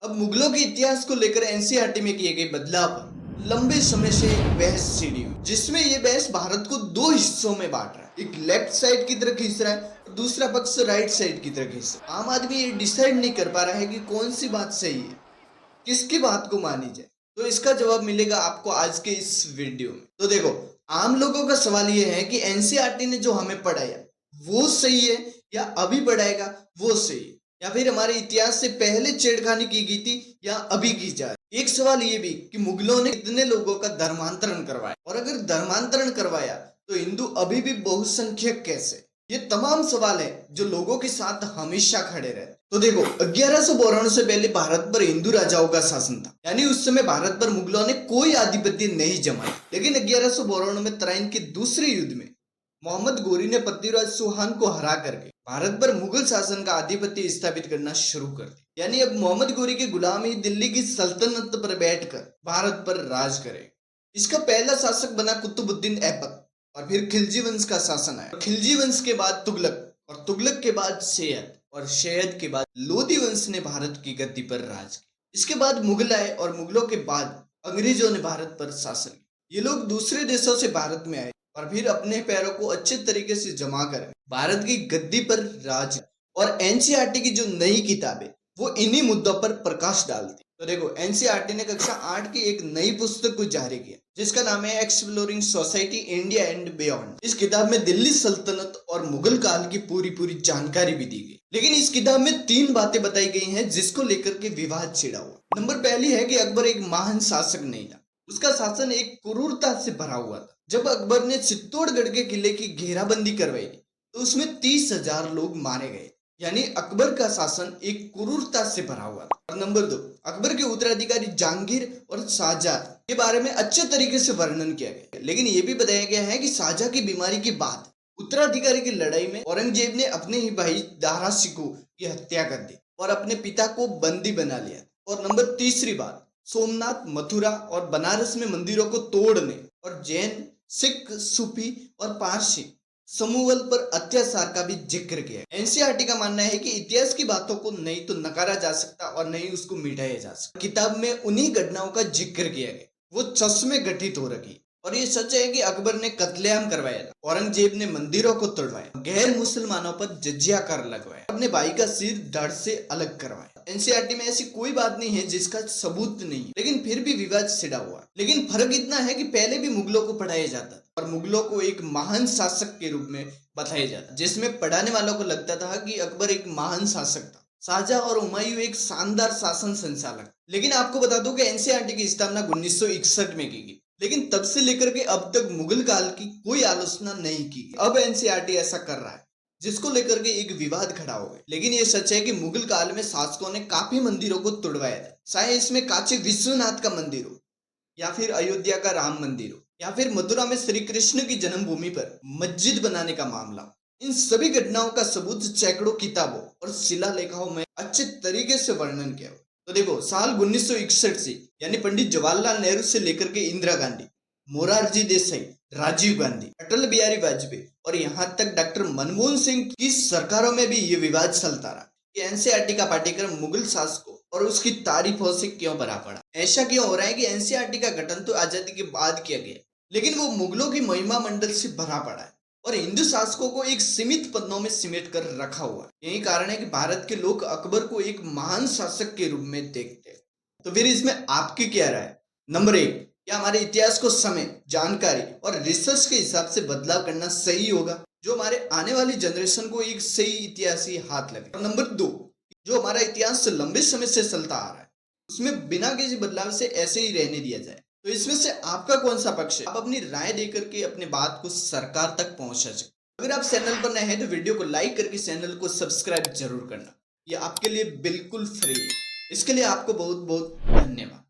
अब मुगलों के इतिहास को लेकर एनसीईआरटी में किए गए बदलाव पर लंबे समय से बहस छिड़ी हुई, जिसमें यह बहस भारत को दो हिस्सों में बांट रहा है। एक लेफ्ट साइड की तरफ खींच रहा है और दूसरा पक्ष राइट साइड की तरफ खींच रहा है। आम आदमी ये डिसाइड नहीं कर पा रहा है कि कौन सी बात सही है, किसकी बात को मानी जाए। तो इसका जवाब मिलेगा आपको आज के इस वीडियो में। तो देखो, आम लोगों का सवाल यह है कि एनसीईआरटी ने जो हमें पढ़ाया वो सही है या अभी पढ़ाएगा वो सही है, या फिर हमारे इतिहास से पहले छेड़खानी की गई थी या अभी की जाए। एक सवाल ये भी कि मुगलों ने कितने लोगों का धर्मांतरण करवाया, और अगर धर्मांतरण करवाया तो हिंदू अभी भी बहुसंख्यक कैसे। ये तमाम सवाल है जो लोगों के साथ हमेशा खड़े रहते। तो देखो, 1192 से पहले भारत पर हिंदू राजाओं का शासन था, यानी उस समय भारत पर मुगलों ने कोई आधिपत्य नहीं जमाया। लेकिन 1192 में तराइन के दूसरे युद्ध में मोहम्मद गोरी ने पृथ्वीराज चौहान को हरा करके भारत पर मुगल शासन का आधिपत्य स्थापित करना शुरू कर दिया। यानी अब मोहम्मद गोरी के गुलाम ही दिल्ली की सल्तनत पर बैठकर भारत पर राज करेगा। इसका पहला शासक बना कुतुबुद्दीन ऐबक, और फिर खिलजी वंश का शासन आया। खिलजी वंश के बाद तुगलक, और तुगलक के बाद सैयद, और सैयद के बाद लोधी वंश ने भारत की गद्दी पर राज किया। इसके बाद मुगल आए, और मुगलों के बाद अंग्रेजों ने भारत पर शासन किया। ये लोग दूसरे देशों से भारत में आए और फिर अपने पैरों को अच्छे तरीके से जमा कर भारत की गद्दी पर राज। और एनसीईआरटी की जो नई किताबें वो इन्हीं मुद्दों पर प्रकाश डालती। तो देखो, एनसीईआरटी ने कक्षा 8 की एक नई पुस्तक को जारी किया जिसका नाम है exploring society India and beyond. इस किताब में दिल्ली सल्तनत और मुगल काल की पूरी जानकारी भी दी गई। लेकिन इस किताब में 3 बातें बताई गई हैं जिसको लेकर के विवाद छिड़ा हुआ। नंबर पहली है कि अकबर एक महान शासक नहीं था, उसका शासन एक क्रूरता से भरा हुआ था। जब अकबर ने चित्तौड़गढ़ के किले की घेराबंदी करवाई तो उसमें 30,000 लोग मारे गए, यानी अकबर का शासन एक क्रूरता से भरा हुआ था। और नंबर 2, अकबर के उत्तराधिकारी जहांगीर और शाहजहां के बारे में अच्छे तरीके से वर्णन किया गया, लेकिन यह भी बताया गया है कि शाहजहां की बीमारी के बाद उत्तराधिकारी की लड़ाई में औरंगजेब ने अपने ही भाई दारा शिकोह की हत्या कर दी और अपने पिता को बंदी बना लिया। और नंबर तीसरी बात, सोमनाथ, मथुरा और बनारस में मंदिरों को तोड़ने और जैन, सिख, सूफी और पारसी समूवल पर अत्याचार का भी जिक्र किया। एनसीईआरटी का मानना है कि इतिहास की बातों को नहीं तो नकारा जा सकता और नहीं उसको मिटाया जा सकता। किताब में उन्हीं घटनाओं का जिक्र किया गया, वो चश्मे घटित हो रखी। और ये सच है कि अकबर ने कत्लेआम करवाया था, औरंगजेब ने मंदिरों को तोड़वाया, गैर मुसलमानों पर जजिया कर लगवाया, अपने भाई का सिर धड़ से अलग करवाया। एनसीईआरटी में ऐसी कोई बात नहीं है जिसका सबूत नहीं है, लेकिन फिर भी विवाद छिड़ा हुआ। लेकिन फर्क इतना है कि पहले भी मुगलों को पढ़ाया जाता और मुगलों को एक महान शासक के रूप में बताया जाता, जिसमें पढ़ाने वालों को लगता था कि अकबर एक महान शासक था, शाहजहां और हुमायूं एक शानदार शासन संचालक। लेकिन आपको बता दूं कि एनसीईआरटी की स्थापना 1961 में की गई, लेकिन तब से लेकर के अब तक मुगल काल की कोई आलोचना नहीं की। अब एनसीईआरटी ऐसा कर रहा है जिसको लेकर के एक विवाद खड़ा हो गया। लेकिन ये सच है कि मुगल काल में शासकों ने काफी मंदिरों को तोड़वाया था, चाहे इसमें काशी विश्वनाथ का मंदिर हो, या फिर अयोध्या का राम मंदिर हो, या फिर मथुरा में श्री कृष्ण की जन्मभूमि पर मस्जिद बनाने का मामला। इन सभी घटनाओं का सबूत सैकड़ों किताबों और शिलालेखों में अच्छे तरीके से वर्णन किया हुआ। तो देखो, साल 1961 से यानी पंडित जवाहरलाल नेहरू से लेकर के इंदिरा गांधी, मोरारजी देसाई, राजीव गांधी, अटल बिहारी वाजपेयी और यहाँ तक डॉक्टर मनमोहन सिंह की सरकारों में भी ये विवाद चलता रहा कि एनसीईआरटी का पाठ्यक्रम मुगल शासकों और उसकी तारीफों से क्यों भरा पड़ा। ऐसा क्यों हो रहा है कि एनसीईआरटी का गठन तो आजादी के बाद किया गया, लेकिन वो मुगलों की महिमा मंडल से भरा पड़ा है और हिंदू शासकों को एक सीमित पन्नों में सिमट कर रखा हुआ है। यही कारण है कि भारत के लोग अकबर को एक महान शासक के रूप में देखते हैं। तो फिर इसमें आपकी क्या राय है? नंबर 1, क्या हमारे इतिहास को समय, जानकारी और रिसर्च के हिसाब से बदलाव करना सही होगा जो हमारे आने वाली जनरेशन को एक सही इतिहासी हाथ लगे? और नंबर 2, जो हमारा इतिहास लंबे समय से चलता आ रहा है उसमें बिना किसी बदलाव से ऐसे ही रहने दिया जाए। तो इसमें से आपका कौन सा पक्ष है? आप अपनी राय देकर के अपनी बात को सरकार तक पहुंचा सकते। अगर आप चैनल पर नए हैं तो वीडियो को लाइक करके चैनल को सब्सक्राइब जरूर करना, यह आपके लिए बिल्कुल फ्री है। इसके लिए आपको बहुत बहुत धन्यवाद।